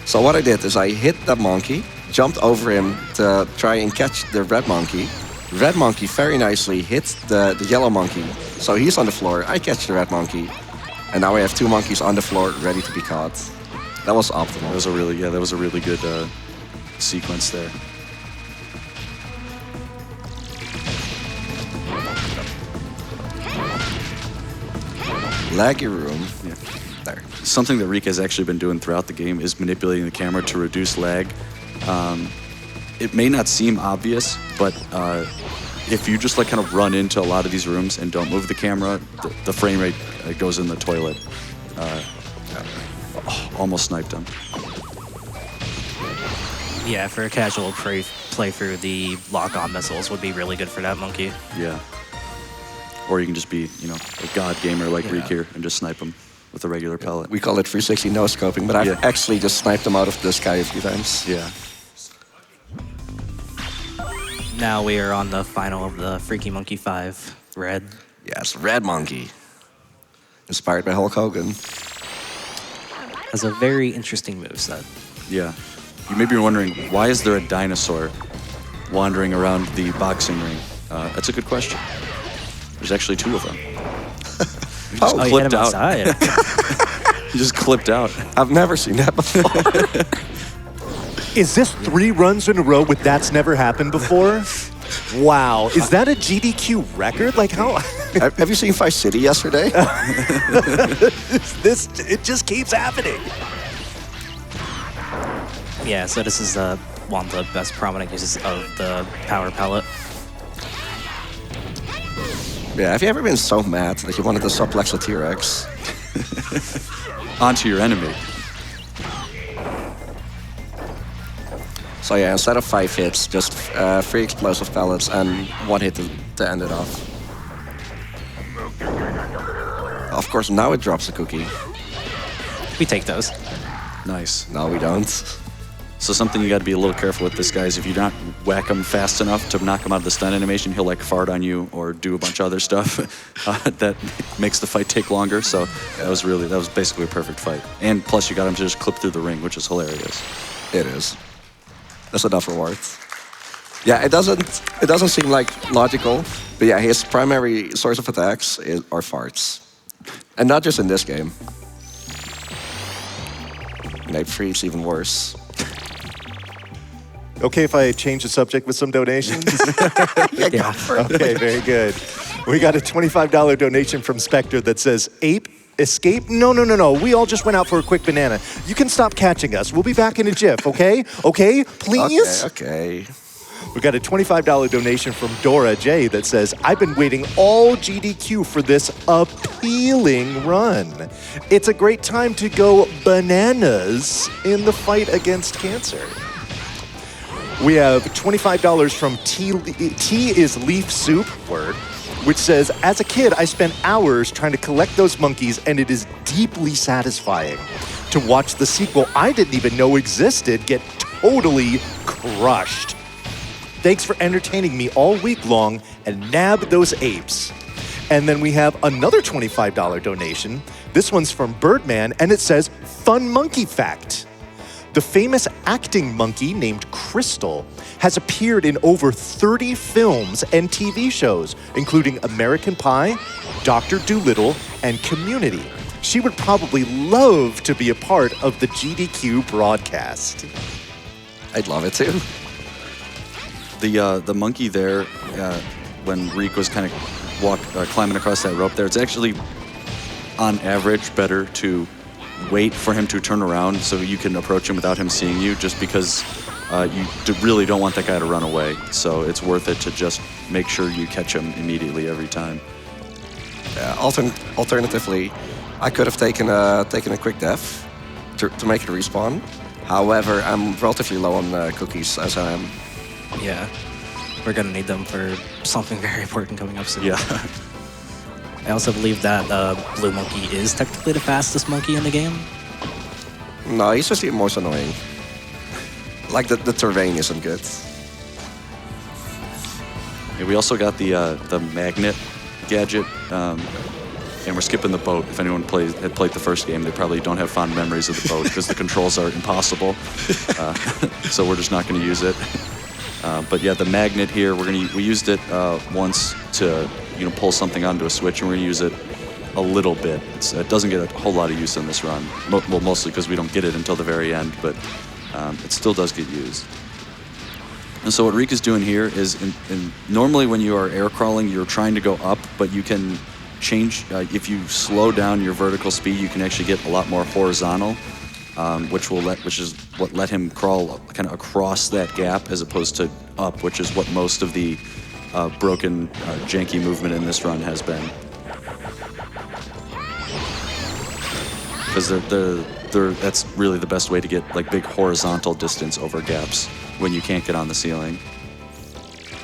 So what I did is I hit that monkey, jumped over him to try and catch the red monkey. Red monkey very nicely hit the yellow monkey. So he's on the floor, I catch the red monkey. And now we have two monkeys on the floor ready to be caught. That was optimal. That was a really good sequence there. Laggy room. Yeah. There. Something that Reek has actually been doing throughout the game is manipulating the camera to reduce lag. It may not seem obvious, but if you just like kind of run into a lot of these rooms and don't move the camera, the frame rate goes in the toilet. Almost sniped him. Yeah, for a casual playthrough, the lock-on missiles would be really good for that monkey. Yeah. Or you can just be, a god gamer like Reek Yeah. here and just snipe him with a regular pellet. We call it 360 no-scoping, but I've Yeah. actually just sniped them out of the sky a few times. Yeah. Now we are on the final of the Freaky Monkey 5, Red. Yes, Red Monkey. Inspired by Hulk Hogan. Has a very interesting moveset. Yeah. You may be wondering, why is there a dinosaur wandering around the boxing ring? That's a good question. There's actually two of them. He just Oh, you had clipped him out. outside. He just clipped out. I've never seen that before. Is this 3 runs in a row with that's never happened before? Wow. Is that a GDQ record? Like how? Have you seen Vice City yesterday? It just keeps happening. Yeah, so this is one of the best prominent uses of the power pellet. Yeah, have you ever been so mad that you wanted to suplex a T-Rex? Onto your enemy. So yeah, instead of 5 hits, just 3 explosive pellets and 1 hit to end it off. Of course, now it drops a cookie. We take those. Nice. No, we don't. So something you got to be a little careful with this guy is if you don't whack him fast enough to knock him out of the stun animation, he'll like fart on you or do a bunch of other stuff that makes the fight take longer. So that was basically a perfect fight. And plus you got him to just clip through the ring, which is hilarious. It is. That's enough reward. Yeah, it doesn't seem like logical, but yeah, his primary source of attacks are farts. And not just in this game. In Ape 3, it's even worse. Okay if I change the subject with some donations? Yeah. Okay, very good. We got a $25 donation from Spectre that says, Ape, escape? No. We all just went out for a quick banana. You can stop catching us. We'll be back in a jiff, okay? Okay, please? Okay. We got a $25 donation from Dora J that says, I've been waiting all GDQ for this appealing run. It's a great time to go bananas in the fight against cancer. We have $25 from T is Leaf Soup, which says, as a kid, I spent hours trying to collect those monkeys, and it is deeply satisfying to watch the sequel I didn't even know existed get totally crushed. Thanks for entertaining me all week long and nab those apes. And then we have another $25 donation. This one's from Birdman, and it says, Fun Monkey Fact. The famous acting monkey named Crystal has appeared in over 30 films and TV shows, including American Pie, Dr. Dolittle, and Community. She would probably love to be a part of the GDQ broadcast. I'd love it too. The monkey there, when Reek was kind of climbing across that rope there, it's actually, on average, better to wait for him to turn around so you can approach him without him seeing you, just because you really don't want that guy to run away. So it's worth it to just make sure you catch him immediately every time. Alternatively, I could have taken a quick death to make it respawn. However, I'm relatively low on cookies as I am. Yeah. We're gonna need them for something very important coming up soon. Yeah. I also believe that Blue Monkey is technically the fastest monkey in the game. No, he's just the most annoying. Like the terrain isn't good. Yeah, we also got the magnet gadget, and we're skipping the boat. If anyone had played the first game, they probably don't have fond memories of the boat because the controls are impossible. So we're just not going to use it. But yeah, the magnet here, we used it once to pull something onto a switch, and we're gonna use it a little bit. It doesn't get a whole lot of use in this run, well, mostly because we don't get it until the very end, but it still does get used. And so what Reek is doing here is, normally when you are air crawling, you're trying to go up, but you can change, if you slow down your vertical speed, you can actually get a lot more horizontal, which is what let him crawl kind of across that gap as opposed to up, which is what most of the broken, janky movement in this run has been. Because that's really the best way to get like big horizontal distance over gaps when you can't get on the ceiling.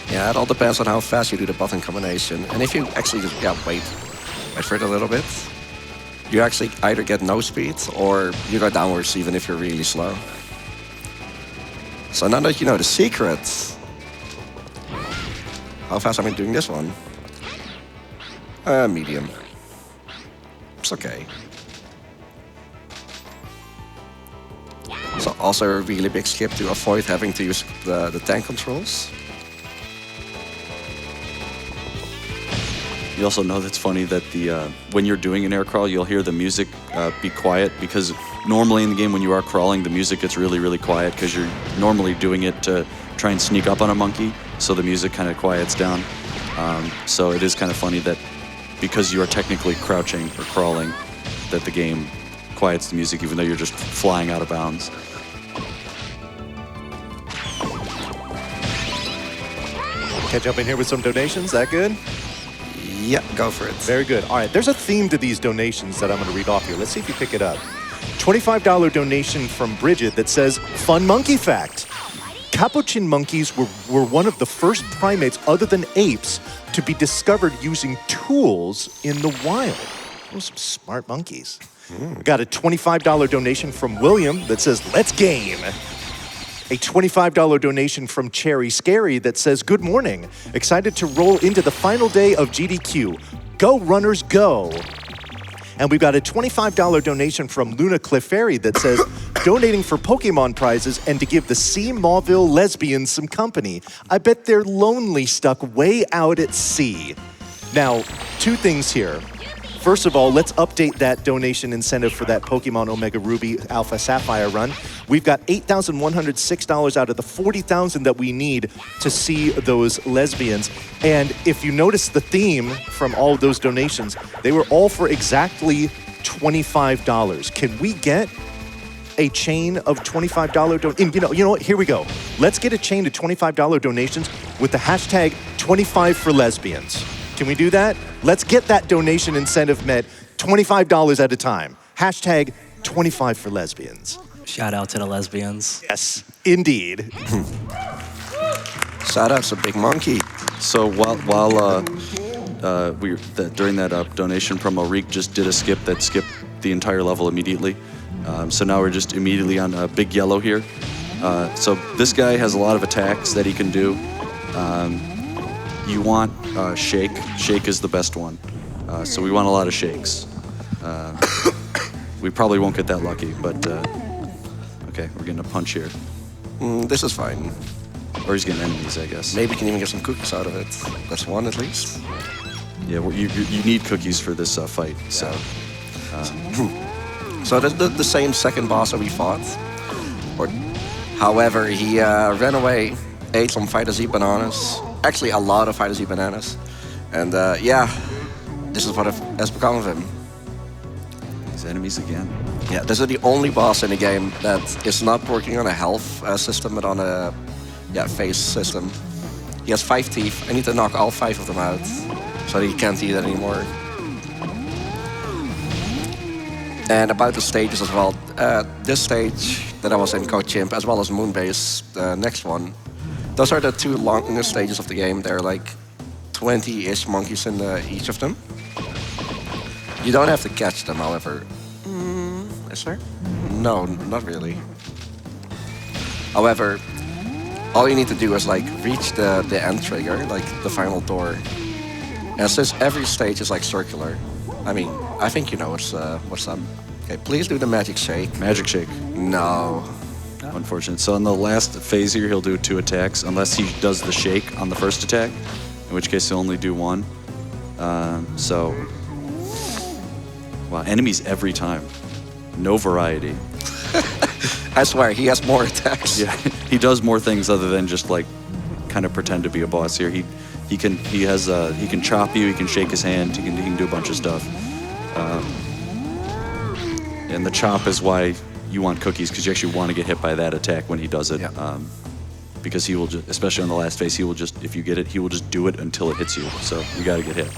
Yeah, it all depends on how fast you do the button combination. And if you actually just wait for it a little bit, you actually either get no speed or you go downwards even if you're really slow. So now that you know the secret, how fast am I doing this one? Medium. It's okay. So also a really big skip to avoid having to use the tank controls. You also know that's funny that when you're doing an air crawl, you'll hear the music be quiet, because normally in the game when you are crawling, the music gets really, really quiet because you're normally doing it to try and sneak up on a monkey, so the music kind of quiets down. So it is kind of funny that because you are technically crouching or crawling, that the game quiets the music even though you're just flying out of bounds. Can I jump in here with some donations? That good? Yeah, go for it. Very good. All right, there's a theme to these donations that I'm going to read off here. Let's see if you pick it up. $25 donation from Bridget that says, Fun monkey fact. Capuchin monkeys were one of the first primates other than apes to be discovered using tools in the wild. Those some smart monkeys. We got a $25 donation from William that says, Let's game. A $25 donation from Cherry Scary that says, Good morning. Excited to roll into the final day of GDQ. Go, runners, go. And we've got a $25 donation from Luna Clefairy that says, donating for Pokemon prizes and to give the Sea Mauville lesbians some company. I bet they're lonely stuck way out at sea. Now, two things here. First of all, let's update that donation incentive for that Pokemon Omega Ruby Alpha Sapphire run. We've got $8,106 out of the $40,000 that we need to see those lesbians. And if you notice the theme from all of those donations, they were all for exactly $25. Can we get a chain of $25 donations? You know what? Here we go. Let's get a chain of $25 donations with the hashtag 25 for lesbians. Can we do that? Let's get that donation incentive met $25 at a time. Hashtag 25 for lesbians. Shout out to the lesbians. Yes, indeed. Shout out to Big Monkey. So during that donation promo, Reek just did a skip that skipped the entire level immediately. So now we're just immediately on Big Yellow here. So this guy has a lot of attacks that he can do. You want Shake. Shake is the best one. So we want a lot of shakes. We probably won't get that lucky, but okay, we're getting a punch here. This is fine. Or he's getting enemies, I guess. Maybe we can even get some cookies out of it. That's one at least. Yeah, well, you need cookies for this fight, so... So the same second boss that we fought. However, he ran away, ate some Fighter Z bananas. Actually, a lot of Fighter Z bananas. And yeah, this is what has become of him. These enemies again. Yeah, this is the only boss in the game that is not working on a health system, but on a face system. He has 5 teeth. I need to knock all 5 of them out so that he can't eat anymore. And about the stages as well. This stage that I was in, Code Chimp, as well as Moonbase, the next one. Those are the 2 longest stages of the game. There are like 20-ish monkeys in each of them. You don't have to catch them, however. Is there? No, not really. However, all you need to do is like reach the end trigger, like the final door. And since every stage is like circular, I mean, I think you know what's up. Okay, please do the magic shake. Magic shake. No. Unfortunate. So in the last phase here, he'll do 2 attacks, unless he does the shake on the first attack, in which case he'll only do 1. So, wow, enemies every time. No variety. I swear, he has more attacks. Yeah, he does more things other than just like kind of pretend to be a boss here. He can chop you, he can shake his hand, he can do a bunch of stuff. And the chop is why you want cookies, because you actually want to get hit by that attack when he does it. Yeah. Because he will just, especially on the last phase, he will just, if you get it, he will just do it until it hits you. So you got to get hit.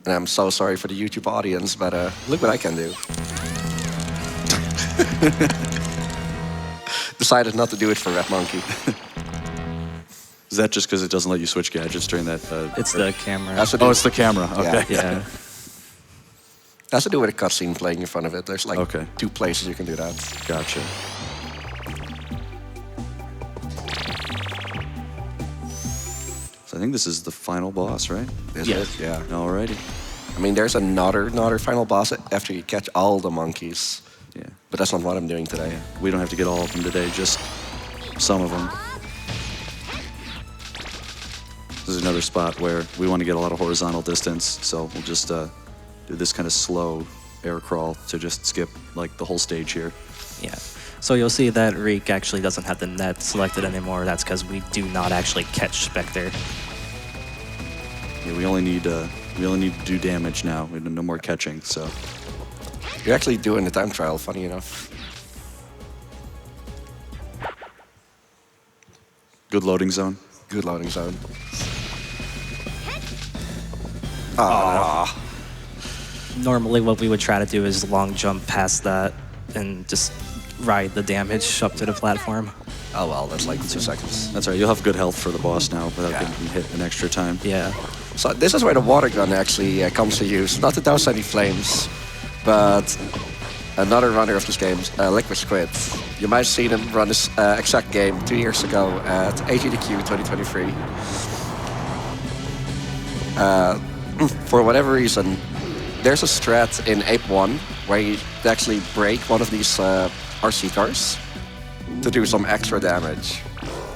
And I'm so sorry for the YouTube audience, but look what I can do. Decided not to do it for Red Monkey. Is that just because it doesn't let you switch gadgets during that? It's the camera. Oh, it's the camera. Okay. Yeah. It has to do with a cutscene playing in front of it. There's like 2 places you can do that. Gotcha. So I think this is the final boss, right? Is it? Yeah. Alrighty. I mean, there's another final boss after you catch all the monkeys. Yeah. But that's not what I'm doing today. We don't have to get all of them today, just some of them. This is another spot where we want to get a lot of horizontal distance, so we'll just do this kind of slow air crawl to just skip like the whole stage here. Yeah. So you'll see that Reek actually doesn't have the net selected anymore. That's because we do not actually catch Spectre. Yeah, we only need to do damage now. We have no more catching, so. You're actually doing the time trial, funny enough. Good loading zone. Good loading zone. Normally what we would try to do is long jump past that and just ride the damage up to the platform. Oh well, that's like 2 seconds. That's all right. You'll have good health for the boss now without getting hit an extra time. Yeah. So this is where the water gun actually comes to use. Not to douse any flames, but another runner of this game, Liquid Squid. You might have seen him run this exact game 2 years ago at AGDQ 2023. For whatever reason, there's a strat in Ape 1 where you actually break one of these RC cars to do some extra damage.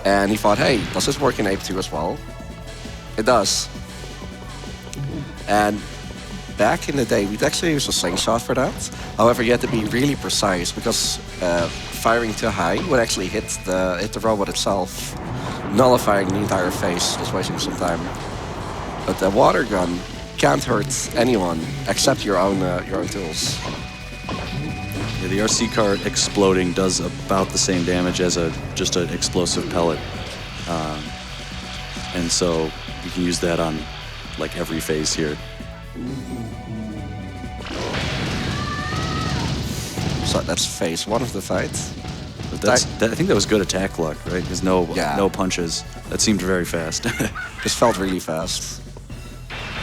And he thought, hey, does this work in Ape 2 as well? It does. And back in the day, we'd actually use a slingshot for that. However, you had to be really precise because firing too high would actually hit the robot itself, nullifying the entire face, just wasting some time. But the water gun can't hurt anyone except your own tools. Yeah, the RC cart exploding does about the same damage as just an explosive pellet. And so you can use that on like every phase here. So that's phase 1 of the fight. But I think that was good attack luck, right? Because no punches. That seemed very fast. This felt really fast.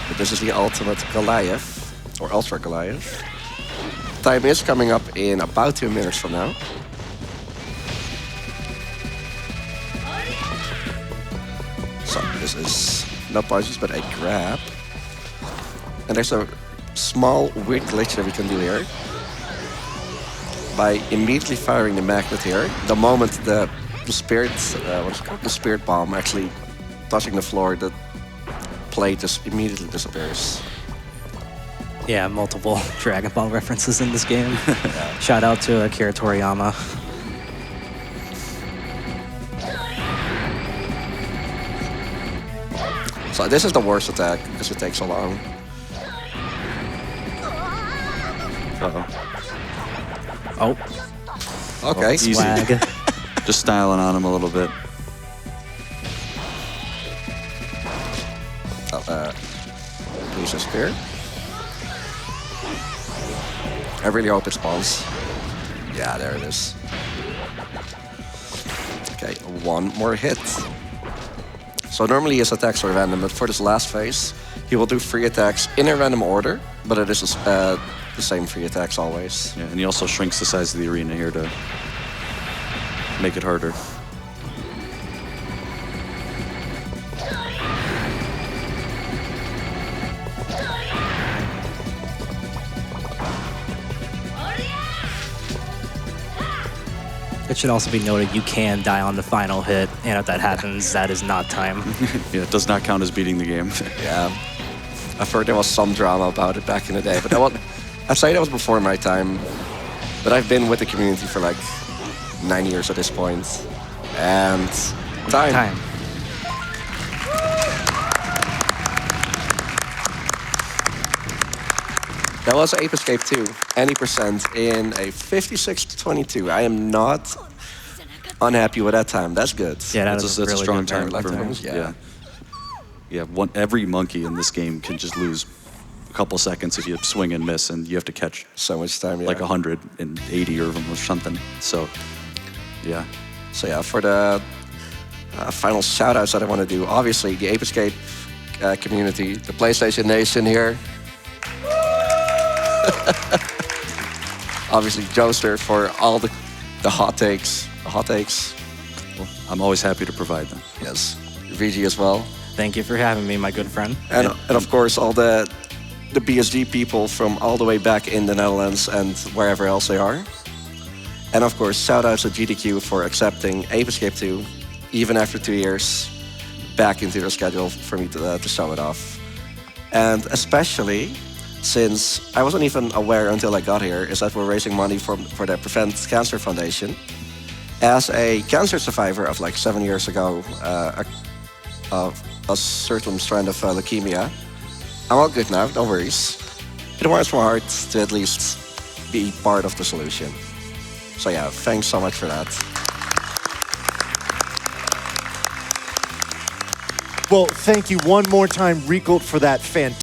But this is the ultimate Goliath, or Ultra Goliath. Time is coming up in about 2 minutes from now. So this is no punches, but a grab. And there's a small weird glitch that we can do here. By immediately firing the magnet here, the moment the spirit, the spirit bomb actually touching the floor, the plate just immediately disappears. Yeah, multiple Dragon Ball references in this game. Shout out to Akira Toriyama. So this is the worst attack because it takes so long. Oh, Okay. Easy. swag. Just styling on him a little bit. Piece of spear. I really hope it spawns. Yeah, there it is. Okay, 1 more hit. So normally his attacks are random, but for this last phase, he will do 3 attacks in a random order, but it is the same 3 attacks always. Yeah, and he also shrinks the size of the arena here to make it harder. It should also be noted you can die on the final hit, and if that happens, that is not time. Yeah, it does not count as beating the game. Yeah. I've heard there was some drama about it back in the day, but I'd say that was before my time. But I've been with the community for like 9 years at this point. And time. That was Ape Escape 2, any percent in a 56-22. I am not unhappy with that time. That's good. Yeah, That's that's a really strong good time. Like for me. times, yeah. Every monkey in this game can just lose a couple seconds if you swing and miss, and you have to catch So much time, yeah. like 180 of them or something. So, yeah. So yeah, for the final shout-outs that I want to do, obviously the Ape Escape community, the PlayStation Nation here. Obviously Joester for all the hot takes. Well, I'm always happy to provide them. Yes, VG as well. Thank you for having me, my good friend. And of course all the BSG people from all the way back in the Netherlands and wherever else they are. And of course, shout outs to GDQ for accepting Ape Escape 2, even after 2 years, back into their schedule for me to show it off. And especially since I wasn't even aware until I got here, is that we're raising money for the Prevent Cancer Foundation. As a cancer survivor of like 7 years ago, a certain strand of leukemia, I'm all good now, no worries. It warms my heart to at least be part of the solution. So yeah, thanks so much for that. Well, thank you one more time, Riekelt, for that fantastic